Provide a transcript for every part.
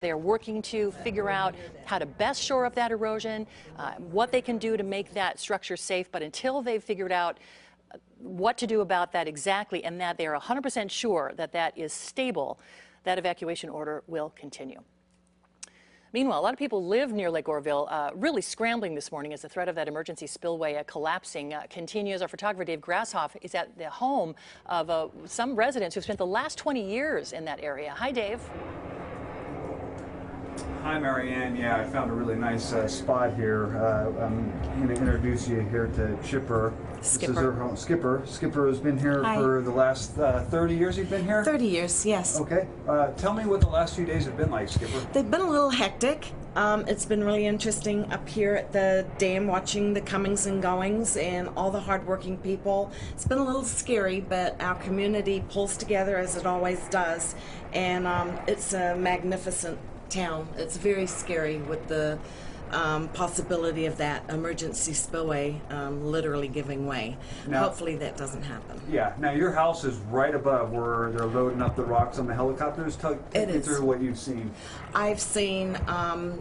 They're working to figure out how to best shore up that erosion, what they can do to make that structure safe. But until they've figured out what to do about that exactly, and that they are 100% sure that that is stable, that evacuation order will continue. Meanwhile, a lot of people live near Lake Oroville, really scrambling this morning as the threat of that emergency spillway collapsing continues. Our photographer Dave Grasshoff is at the home of some residents who've spent the last 20 years in that area. Hi, Dave. Hi, Marianne. Yeah, I found a really nice spot here. I'm going to introduce you here to Chipper. Skipper. This is her home. Skipper. Skipper has been here Hi. for the last 30 years. You've been here? 30 years, yes. Okay. Tell me what the last few days have been like, Skipper. They've been a little hectic. It's been really interesting up here at the dam, watching the comings and goings and all the hardworking people. It's been a little scary, but our community pulls together as it always does, and it's a magnificent town. It's very scary with the possibility of that emergency spillway literally giving way. Now, hopefully that doesn't happen. Yeah. Now your house is right above where they're loading up the rocks on the helicopters. Take me through what you've seen. I've seen a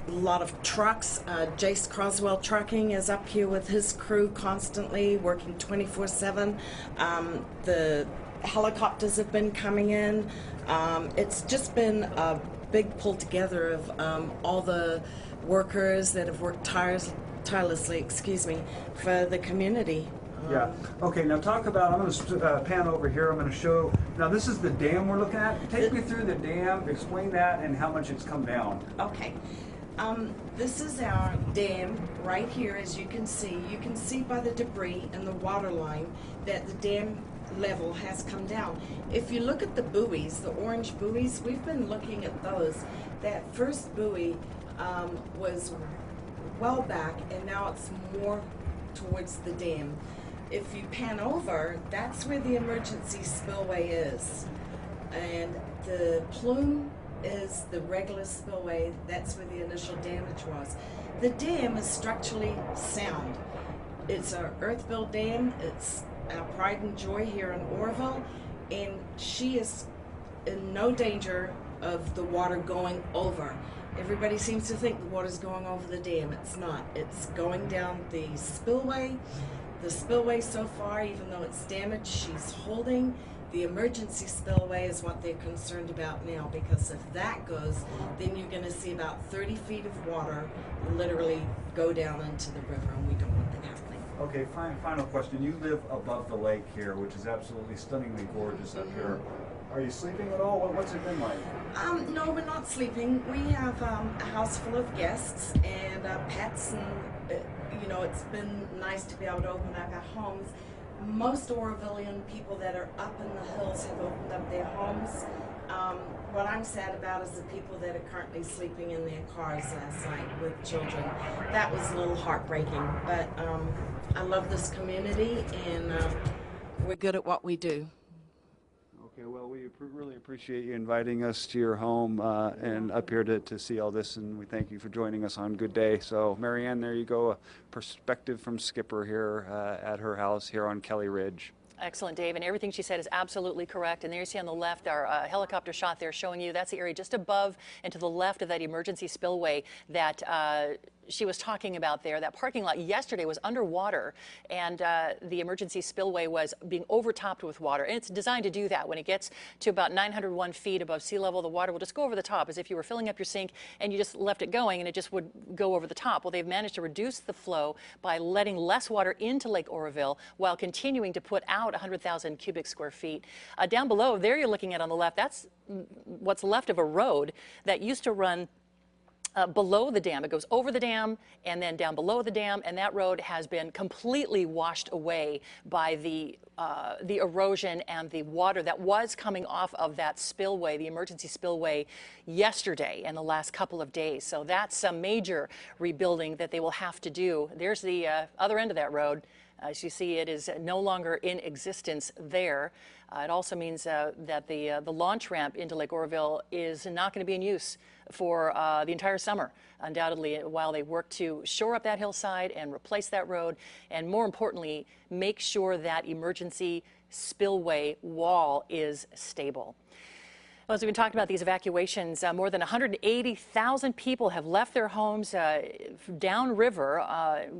lot of trucks. Jace Croswell Trucking is up here with his crew constantly working 24/7. The helicopters have been coming in. It's just been a big pull together of all the workers that have worked tirelessly, for the community. Yeah. Okay, now talk about, I'm going to pan over here. I'm going to show, now this is the dam we're looking at. Take me through the dam, explain that and how much it's come down. Okay. This is our dam right here, as you can see. You can see by the debris and the water line that the dam level has come down. If you look at the buoys, the orange buoys, we've been looking at those. That first buoy was well back, and now it's more towards the dam. If you pan over, that's where the emergency spillway is. And the plume is the regular spillway. That's where the initial damage was. The dam is structurally sound. It's an earth-built dam. It's our pride and joy here in Oroville, and she is in no danger of the water going over. Everybody seems to think the water's going over the dam. It's not. It's going down the spillway. The spillway so far, even though it's damaged, she's holding. The emergency spillway is what they're concerned about now, because if that goes, then you're going to see about 30 feet of water literally go down into the river, and we don't want that happening. Okay, final question. You live above the lake here, which is absolutely stunningly gorgeous up here. Are you sleeping at all? What's it been like? No, we're not sleeping. We have a house full of guests and pets, and it's been nice to be able to open up our homes. Most Orovillian people that are up in the hills have opened up their homes. What I'm sad about is the people that are currently sleeping in their cars last night with children. That was a little heartbreaking, but I love this community, and we're good at what we do. Okay, well, we really appreciate you inviting us to your home and up here to see all this, and we thank you for joining us on Good Day. So, Marianne, there you go, a perspective from Skipper here at her house here on Kelly Ridge. Excellent, Dave, and everything she said is absolutely correct. And there you see on the left our helicopter shot there showing you that's the area just above and to the left of that emergency spillway that she was talking about there. That parking lot yesterday was underwater, and the emergency spillway was being overtopped with water. And it's designed to do that. When it gets to about 901 feet above sea level, the water will just go over the top as if you were filling up your sink and you just left it going, and it just would go over the top. Well, they've managed to reduce the flow by letting less water into Lake Oroville while continuing to put out 100,000 cubic square feet. Down below, there you're looking at on the left, that's what's left of a road that used to run below the dam. It goes over the dam and then down below the dam, and that road has been completely washed away by the erosion and the water that was coming off of that spillway, the emergency spillway, yesterday and the last couple of days. So that's a major rebuilding that they will have to do. There's the other end of that road. As you see, it is no longer in existence there. It also means that the launch ramp into Lake Oroville is not going to be in use for the entire summer, undoubtedly, while they work to shore up that hillside and replace that road, and more importantly, make sure that emergency spillway wall is stable. Well, as we've been talking about these evacuations, more than 180,000 people have left their homes downriver,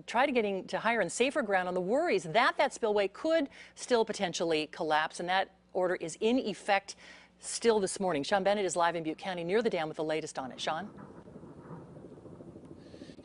getting to higher and safer ground on the worries that that spillway could still potentially collapse, and that order is in effect still this morning. Sean Bennett is live in Butte County near the dam with the latest on it. Sean?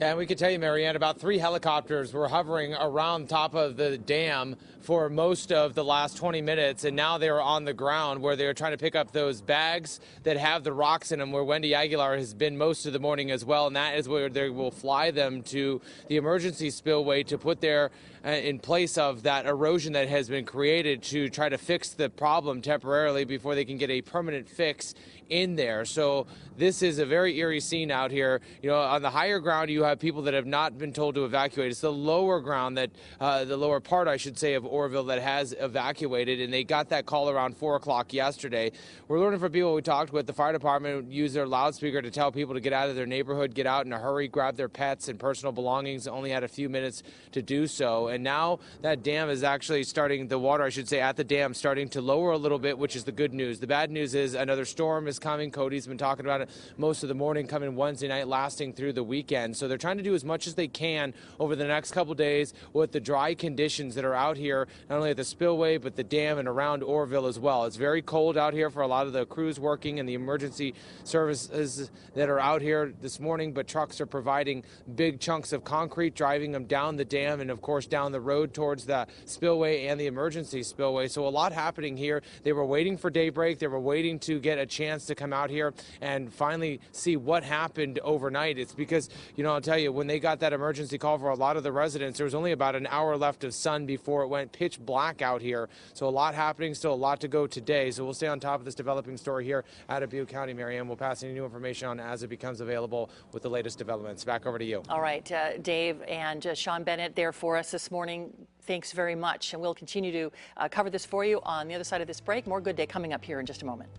Yeah, and we can tell you, Marianne, about 3 helicopters were hovering around top of the dam for most of the last 20 minutes, and now they're on the ground where they're trying to pick up those bags that have the rocks in them, where Wendy Aguilar has been most of the morning as well, and that is where they will fly them to the emergency spillway to put there in place of that erosion that has been created to try to fix the problem temporarily before they can get a permanent fix in there. So this is a very eerie scene out here. You know, on the higher ground, you have people that have not been told to evacuate. It's the lower ground that, the lower part, I should say, of Oroville that has evacuated, and they got that call around 4 o'clock yesterday. We're learning from people we talked with. The fire department used their loudspeaker to tell people to get out of their neighborhood, get out in a hurry, grab their pets and personal belongings. Only had a few minutes to do so. And now that dam is actually starting, the water, I should say, at the dam starting to lower a little bit, which is the good news. The bad news is another storm is coming. Cody's been talking about it most of the morning, coming Wednesday night, lasting through the weekend. So they're trying to do as much as they can over the next couple days with the dry conditions that are out here, not only at the spillway, but the dam and around Oroville as well. It's very cold out here for a lot of the crews working and the emergency services that are out here this morning, but trucks are providing big chunks of concrete, driving them down the dam and, of course, down the road towards the spillway and the emergency spillway. So a lot happening here. They were waiting for daybreak. They were waiting to get a chance to come out here and finally see what happened overnight. It's because, you know, I'll tell you, when they got that emergency call for a lot of the residents, there was only about an hour left of sun before it went pitch black out here. So a lot happening, still a lot to go today. So we'll stay on top of this developing story here out of Butte County, Marianne. We'll pass any new information on as it becomes available with the latest developments. Back over to you. All right, Dave and Sean Bennett there for us this morning. Thanks very much. And we'll continue to cover this for you on the other side of this break. More Good Day coming up here in just a moment.